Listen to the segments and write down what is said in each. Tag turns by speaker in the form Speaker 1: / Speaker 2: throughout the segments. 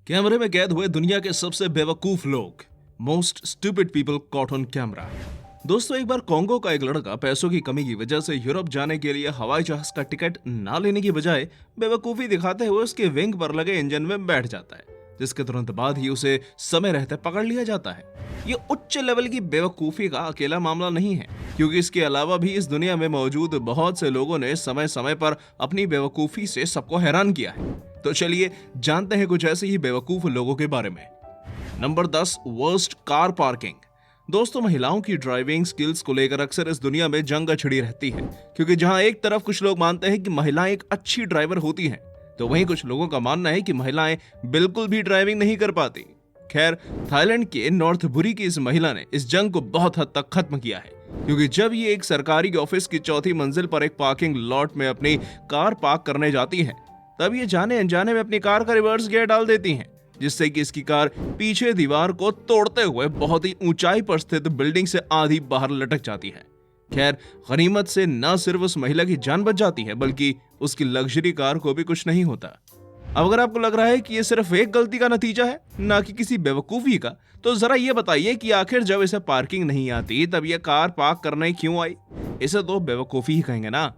Speaker 1: कैमरे में कैद हुए दुनिया के सबसे बेवकूफ लोग, most stupid people caught on camera. दोस्तों, एक बार कोंगो का एक लड़का पैसों की कमी की वजह से यूरोप जाने के लिए हवाई जहाज का टिकट ना लेने की बजाय बेवकूफी दिखाते हुए उसके विंग पर लगे इंजन में बैठ जाता है, जिसके तुरंत बाद ही उसे समय रहते पकड़ लिया जाता है। ये उच्च लेवल की बेवकूफी का अकेला मामला नहीं है, क्योंकि इसके अलावा भी इस दुनिया में मौजूद बहुत से लोगों ने समय समय पर अपनी बेवकूफी से सबको हैरान किया है। तो चलिए जानते हैं कुछ ऐसे ही बेवकूफ लोगों के बारे में। Number 10, worst car parking. दोस्तों, महिलाओं की ड्राइविंग स्किल्स को लेकर अक्सर इस दुनिया में जंग छिड़ी रहती है, क्योंकि जहां एक तरफ कुछ लोग मानते हैं कि महिलाएं एक अच्छी ड्राइवर होती हैं, तो वहीं कुछ लोगों का मानना है कि महिलाएं बिल्कुल भी ड्राइविंग नहीं कर पाती। खैर, थाईलैंड के नॉर्थबुरी की इस महिला ने इस जंग को बहुत हद तक खत्म किया है, क्योंकि जब ये एक सरकारी ऑफिस की चौथी मंजिल पर एक पार्किंग लॉट में अपनी कार पार्क करने जाती है, तब ये जाने अनजाने में अपनी कार का रिवर्स गियर डाल देती हैं, जिससे कि इसकी कार पीछे दीवार को तोड़ते हुए बहुत ही ऊंचाई पर स्थित बिल्डिंग से आधी बाहर लटक जाती है। खैर, गनीमत से न सिर्फ उस महिला की जान बच जाती है, बल्कि उसकी लग्जरी कार को भी कुछ नहीं होता। अब अगर आपको लग रहा है कि ये सिर्फ एक गलती का नतीजा है, ना कि किसी बेवकूफी का, तो जरा ये बताइए कि आखिर जब इसे पार्किंग नहीं आती तब ये कार पार्क करने क्यों आई? इसे तो बेवकूफी ही कहेंगे ना।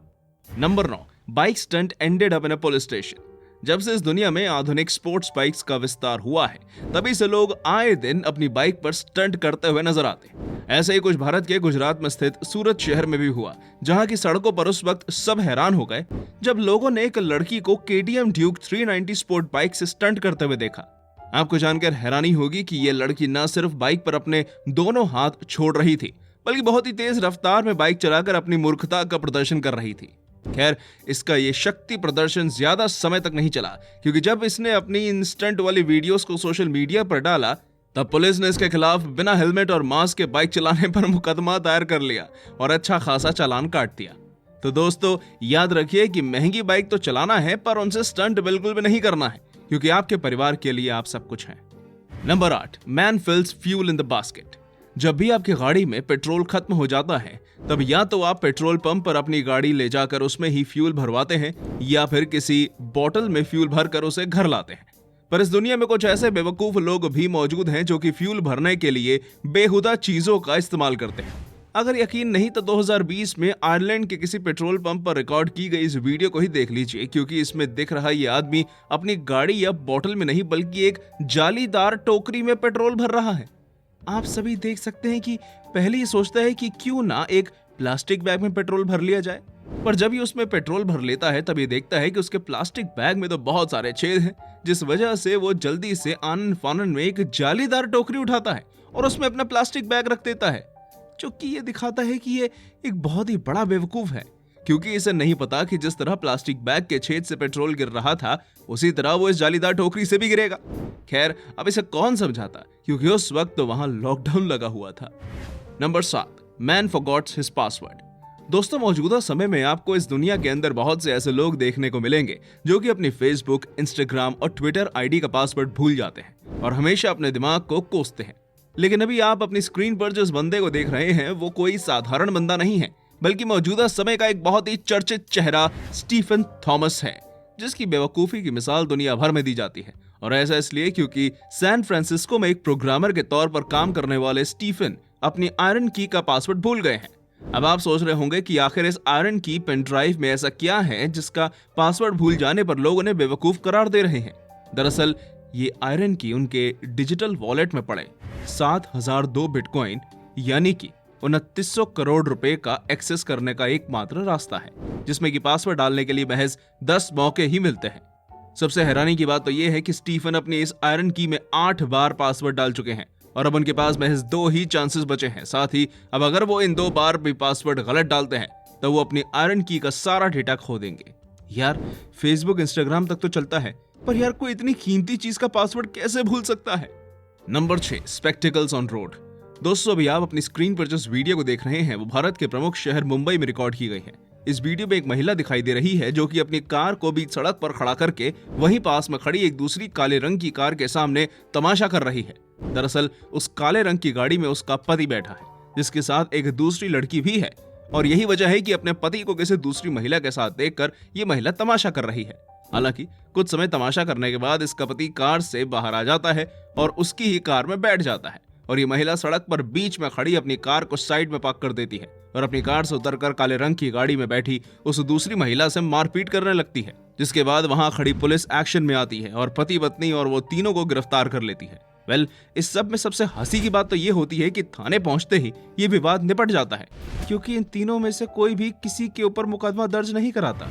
Speaker 1: Number 9, bike stunt ended up in a police station. जब से इस दुनिया में आधुनिक स्पोर्ट्स बाइक्स का विस्तार हुआ है, तभी से लोग आए दिन अपनी बाइक पर स्टंट करते हुए नजर आते हैं। ऐसे ही कुछ भारत के गुजरात में स्थित सूरत शहर में भी हुआ, जहां की सड़कों पर उस वक्त सब हैरान हो गए जब लोगों ने एक लड़की को KTM ड्यूक 390 स्पोर्ट बाइक से स्टंट करते हुए देखा। आपको जानकर हैरानी होगी कि यह लड़की न सिर्फ बाइक पर अपने दोनों हाथ छोड़ रही थी, बल्कि बहुत ही तेज रफ्तार में बाइक चलाकर अपनी मूर्खता का प्रदर्शन कर रही थी। खैर, इसका ये शक्ति प्रदर्शन ज्यादा समय तक नहीं चला, क्योंकि जब इसने अपनी इंस्टेंट वाली वीडियोस को सोशल मीडिया पर डाला, तब पुलिस ने इसके खिलाफ बिना हेलमेट और मास्क के बाइक चलाने पर मुकदमा दायर कर लिया और अच्छा खासा चालान काट दिया। तो दोस्तों, याद रखिए कि महंगी बाइक तो चलाना है, पर उनसे स्टंट बिल्कुल भी नहीं करना है, क्योंकि आपके परिवार के लिए आप सब कुछ हैं। Number 8, man fills fuel in the basket. जब भी आपकी गाड़ी में पेट्रोल खत्म हो जाता है, तब या तो आप पेट्रोल पंप पर अपनी गाड़ी ले जाकर उसमें ही फ्यूल भरवाते हैं, या फिर किसी बोतल में फ्यूल भरकर उसे घर लाते हैं। पर इस दुनिया में कुछ ऐसे बेवकूफ लोग भी मौजूद हैं जो कि फ्यूल भरने के लिए बेहुदा चीजों का इस्तेमाल करते हैं। अगर यकीन नहीं तो 2020 में आयरलैंड के किसी पेट्रोल पंप पर रिकॉर्ड की गई इस वीडियो को ही देख लीजिए, क्योंकि इसमें दिख रहा ये आदमी अपनी गाड़ी या बोतल में नहीं, बल्कि एक जालीदार टोकरी में पेट्रोल भर रहा है। आप सभी देख सकते हैं कि पहले ही सोचता है कि क्यों ना एक प्लास्टिक बैग में पेट्रोल भर लिया जाए, पर जब ये उसमें पेट्रोल भर लेता है तब ये देखता है कि उसके प्लास्टिक बैग में तो बहुत सारे छेद हैं, जिस वजह से वो जल्दी से आनन फानन में एक जालीदार टोकरी उठाता है और उसमें अपना प्लास्टिक बैग रख देता है, जो कि ये दिखाता है कि ये एक बहुत ही बड़ा बेवकूफ है, क्योंकि इसे नहीं पता कि जिस तरह प्लास्टिक बैग के छेद से पेट्रोल गिर रहा था, उसी तरह वो इस जालीदार टोकरी से भी गिरेगा। खैर, अब इसे कौन समझाता, क्योंकि उस वक्त तो वहां लॉकडाउन लगा हुआ था। Number 7, man forgots his password. दोस्तों, मौजूदा समय में आपको इस दुनिया के अंदर बहुत से ऐसे लोग देखने को मिलेंगे जो कि अपनी फेसबुक, इंस्टाग्राम और ट्विटर आईडी का पासवर्ड भूल जाते हैं और हमेशा अपने दिमाग को कोसते हैं। लेकिन अभी आप अपनी स्क्रीन पर जिस बंदे को देख रहे हैं, वो कोई साधारण बंदा नहीं है, बल्कि मौजूदा समय का एक बहुत ही चर्चित चेहरा स्टीफन थॉमस है, जिसकी बेवकूफी की मिसाल दुनिया भर में दी जाती है। और ऐसा इसलिए क्योंकि सैन फ्रांसिस्को में एक प्रोग्रामर के तौर पर काम करने वाले स्टीफन अपनी आयरन की का पासवर्ड भूल गए हैं। अब आप सोच रहे होंगे कि आखिर इस आयरन की पेन ड्राइव में ऐसा क्या है जिसका पासवर्ड भूल जाने पर लोग उन्हें बेवकूफ करार दे रहे हैं। दरअसल ये आयरन की उनके डिजिटल वॉलेट में पड़े 7002 बिटकॉइन यानी कि 2900 करोड़ रुपए का एक्सेस करने का एकमात्र रास्ता है, जिसमें कि पासवर्ड डालने के लिए महज 10 मौके ही मिलते हैं। सबसे हैरानी की बात तो यह है कि स्टीफन अपनी इस आयरन की में 8 बार पासवर्ड डाल चुके हैं और अब उनके पास महज 2 ही चांसेस बचे हैं। साथ ही अब अगर वो इन 2 बार भी पासवर्ड गलत डालते हैं तो वो अपनी आयरन की का सारा डेटा खो देंगे। यार, फेसबुक, इंस्टाग्राम तक तो चलता है, पर यार कोई इतनी कीमती चीज का पासवर्ड कैसे भूल सकता है? Number 6, spectacles on road. दोस्तों, अभी आप अपनी स्क्रीन पर जिस वीडियो को देख रहे हैं वो भारत के प्रमुख शहर मुंबई में रिकॉर्ड की गई है। इस वीडियो में एक महिला दिखाई दे रही है जो कि अपनी कार को बीच सड़क पर खड़ा करके वहीं पास में खड़ी एक दूसरी काले रंग की कार के सामने तमाशा कर रही है। दरअसल उस काले रंग की गाड़ी में उसका पति बैठा है, जिसके साथ एक दूसरी लड़की भी है, और यही वजह है कि अपने पति को किसी दूसरी महिला के साथ देखकर ये महिला तमाशा कर रही है। हालांकि कुछ समय तमाशा करने के बाद इसका पति कार से बाहर आ जाता है और उसकी ही कार में बैठ जाता है और ये महिला सड़क पर बीच में खड़ी अपनी कार को साइड में पार्क कर देती है और अपनी कार से उतरकर काले रंग की गाड़ी में बैठी उस दूसरी महिला से मारपीट करने लगती है, जिसके बाद वहां खड़ी पुलिस एक्शन में आती है और पति पत्नी और वो तीनों को गिरफ्तार कर लेती है। इस सब में सबसे हंसी की बात तो ये होती है कि थाने पहुंचते ही ये विवाद निपट जाता है, क्योंकि इन तीनों में से कोई भी किसी के ऊपर मुकदमा दर्ज नहीं कराता।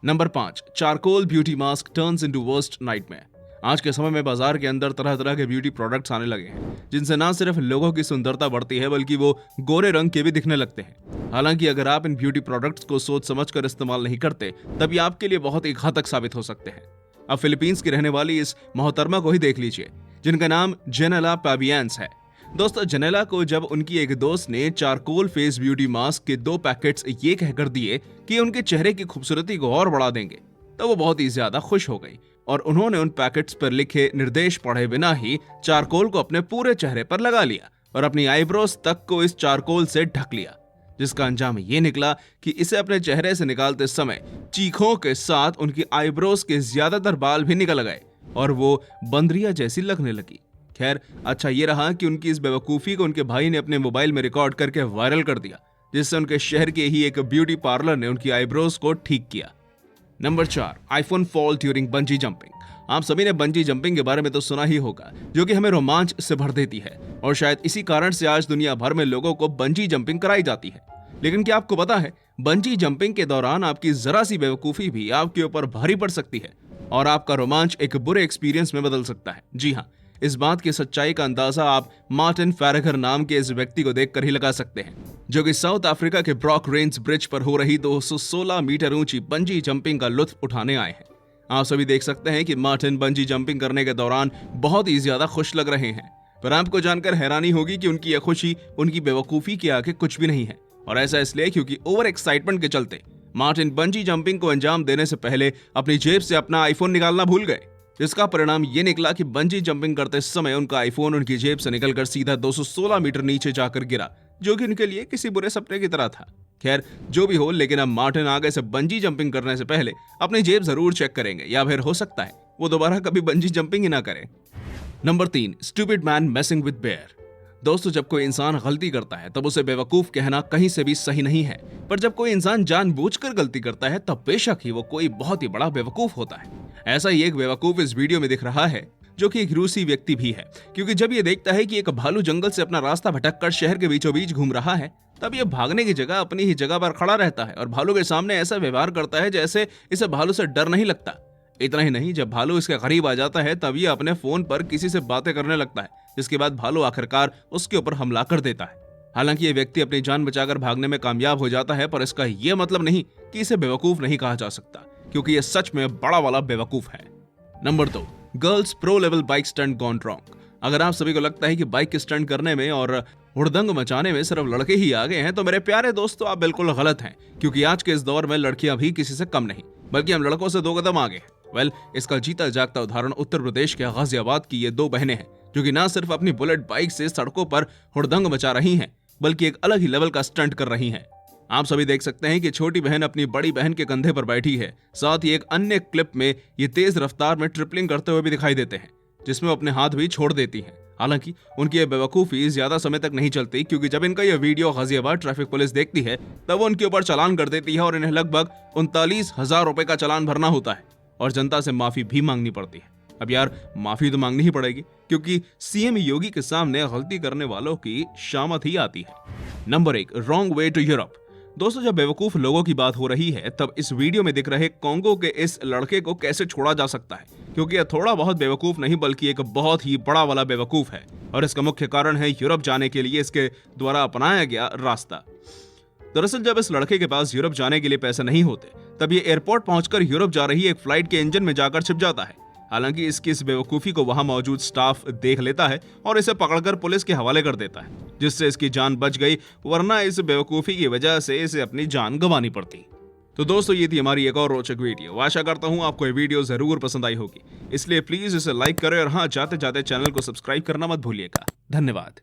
Speaker 1: Number 5, charcoal beauty mask turns into worst nightmare. आज के समय में बाजार के अंदर तरह तरह के ब्यूटी प्रोडक्ट्स आने लगे हैं, जिनसे ना सिर्फ लोगों की सुंदरता बढ़ती है बल्कि वो गोरे रंग के भी दिखने लगते हैं। हालांकि अगर आप इन ब्यूटी प्रोडक्ट्स को सोच समझकर इस्तेमाल नहीं करते तब ये आपके लिए बहुत ही घातक साबित हो सकते हैं। अब फिलीपींस की रहने वाली इस मोहतरमा को ही देख लीजिए, जिनका नाम जेनेला पाबियांस है। दोस्तों, जेनेला को जब उनकी एक दोस्त ने चारकोल फेस ब्यूटी मास्क के 2 पैकेट्स ये कहकर दिए कि उनके चेहरे की खूबसूरती को और बढ़ा देंगे, तो वो बहुत ही ज्यादा खुश हो गई और उन्होंने उन पैकेट्स पर लिखे निर्देश पढ़े बिना ही चारकोल को अपने पूरे चेहरे पर लगा लिया और अपनी आईब्रोज तक को इस चारकोल से ढक लिया, जिसका अंजाम ये निकला कि इसे अपने चेहरे से निकालते समय चीखों के साथ उनकी आईब्रोज के ज्यादातर बाल भी निकल गए और वो बंदरिया जैसी लगने लगी। खैर, अच्छा ये रहा कि उनकी इस बेवकूफी को उनके भाई ने अपने मोबाइल में रिकॉर्ड करके वायरल कर दिया, जिससे उनके शहर के ही एक ब्यूटी पार्लर ने उनकी आईब्रोज को ठीक किया। Number 4, iPhone fall during bungee jumping. आप सभी ने बंजी जंपिंग के बारे में तो सुना ही होगा, जो कि हमें रोमांच से भर देती है और शायद इसी कारण से आज दुनिया भर में लोगों को बंजी जंपिंग कराई जाती है। लेकिन क्या आपको पता है, बंजी जंपिंग के दौरान आपकी जरा सी बेवकूफी भी आपके ऊपर भारी पड़ सकती है और आपका रोमांच एक बुरे एक्सपीरियंस में बदल सकता है। जी हाँ, इस बात की सच्चाई का अंदाजा आप मार्टिन फैरेगर नाम के इस व्यक्ति को देखकर ही लगा सकते हैं, जो कि साउथ अफ्रीका के ब्रॉक रेंज ब्रिज पर हो रही 216 मीटर ऊंची बंजी जंपिंग का लुत्फ उठाने आए हैं। आप सभी देख सकते हैं कि मार्टिन बंजी जंपिंग करने के दौरान बहुत ही ज्यादा खुश लग रहे हैं, पर आपको जानकर हैरानी होगी कि उनकी यह खुशी उनकी बेवकूफी के आगे कुछ भी नहीं है। और ऐसा इसलिए क्योंकि ओवर एक्साइटमेंट के चलते मार्टिन बंजी जंपिंग को अंजाम देने से पहले अपनी जेब से अपना आईफोन निकालना भूल गए, जिसका परिणाम ये निकला कि बंजी जंपिंग करते समय उनका आईफोन उनकी जेब से निकलकर सीधा 216 मीटर नीचे जाकर गिरा, जो कि उनके लिए किसी बुरे सपने की तरह था। खैर, जो भी हो, लेकिन अब मार्टिन आगे से बंजी जंपिंग करने से पहले अपनी जेब जरूर चेक करेंगे, या फिर हो सकता है वो दोबारा कभी बंजी जंपिंग ही ना करें। Number 3, stupid man messing with bear. दोस्तों, जब कोई इंसान गलती करता है तब उसे बेवकूफ कहना कहीं से भी सही नहीं है, पर जब कोई इंसान जानबूझकर गलती करता है तब बेशक ही वो कोई बहुत ही बड़ा बेवकूफ होता है। ऐसा ही एक बेवकूफ इस वीडियो में दिख रहा है, जो कि एक रूसी व्यक्ति भी है, क्योंकि जब ये देखता है कि एक भालू जंगल से अपना रास्ता भटककर शहर के बीचों बीच घूम रहा है, तब ये भागने की जगह अपनी ही जगह पर खड़ा रहता है और भालू के सामने ऐसा व्यवहार करता है जैसे इसे भालू से डर नहीं लगता। इतना ही नहीं, जब भालू इसके करीब आ जाता है तब ये अपने फोन पर किसी से बातें करने लगता है, जिसके बाद भालू आखिरकार उसके ऊपर हमला कर देता है। हालांकि ये व्यक्ति अपनी जान बचाकर भागने में कामयाब हो जाता है, पर इसका यह मतलब नहीं कि इसे बेवकूफ नहीं कहा जा सकता, क्योंकि ये सच में बड़ा वाला बेवकूफ है। Number 2, girls pro level bike stunt gone wrong. अगर आप सभी को लगता है कि बाइक के स्टंट करने में और हुड़दंग मचाने में सिर्फ लड़के ही आगे हैं, तो मेरे प्यारे दोस्तों, आप बिल्कुल गलत हैं, क्योंकि आज के इस दौर में लड़कियां भी किसी से कम नहीं, बल्कि हम लड़कों से 2 कदम आगे हैं। इसका जीता जागता उदाहरण उत्तर प्रदेश के गाजियाबाद की ये 2 बहनें हैं, जो कि न सिर्फ अपनी बुलेट बाइक से सड़कों पर हुड़दंग मचा रही हैं, बल्कि एक अलग ही लेवल का स्टंट कर रही हैं। आप सभी देख सकते हैं कि छोटी बहन अपनी बड़ी बहन के कंधे पर बैठी है। साथ ही एक अन्य क्लिप में ये तेज रफ्तार में ट्रिपलिंग करते हुए भी दिखाई देते हैं, जिसमें अपने हाथ भी छोड़ देती हैं। हालांकि उनकी यह बेवकूफी ज्यादा समय तक नहीं चलती, क्योंकि जब इनका यह वीडियो गाजियाबाद ट्रैफिक पुलिस देखती है तब वो उनके ऊपर चालान कर देती है और इन्हें लगभग 39,000 रुपए का चालान भरना होता है और जनता से माफी भी मांगनी पड़ती है। अब यार, माफी तो मांगनी ही पड़ेगी, क्योंकि सीएम योगी के सामने गलती करने वालों की शामत ही आती है। Number 1, wrong way to Europe. दोस्तों, जब बेवकूफ लोगों की बात हो रही है तब इस वीडियो में दिख रहे कांगो के इस लड़के को कैसे छोड़ा जा सकता है, क्योंकि यह थोड़ा बहुत बेवकूफ नहीं बल्कि एक बहुत ही बड़ा वाला बेवकूफ है, और इसका मुख्य कारण है यूरोप जाने के लिए इसके द्वारा अपनाया गया रास्ता। दरअसल जब इस लड़के के पास यूरोप जाने के लिए पैसे नहीं होते तब ये एयरपोर्ट पहुंचकर यूरोप जा रही एक फ्लाइट के इंजन में जाकर छिप जाता है। हालांकि इसकी इस बेवकूफी को वहां मौजूद स्टाफ देख लेता है और इसे पकड़कर पुलिस के हवाले कर देता है, जिससे इसकी जान बच गई, वरना इस बेवकूफी की वजह से इसे अपनी जान गंवानी पड़ती। तो दोस्तों, ये थी हमारी एक और रोचक वीडियो। आशा करता हूँ आपको ये वीडियो जरूर पसंद आई होगी, इसलिए प्लीज इसे लाइक करें और हाँ, जाते जाते चैनल को सब्सक्राइब करना मत भूलिएगा। धन्यवाद।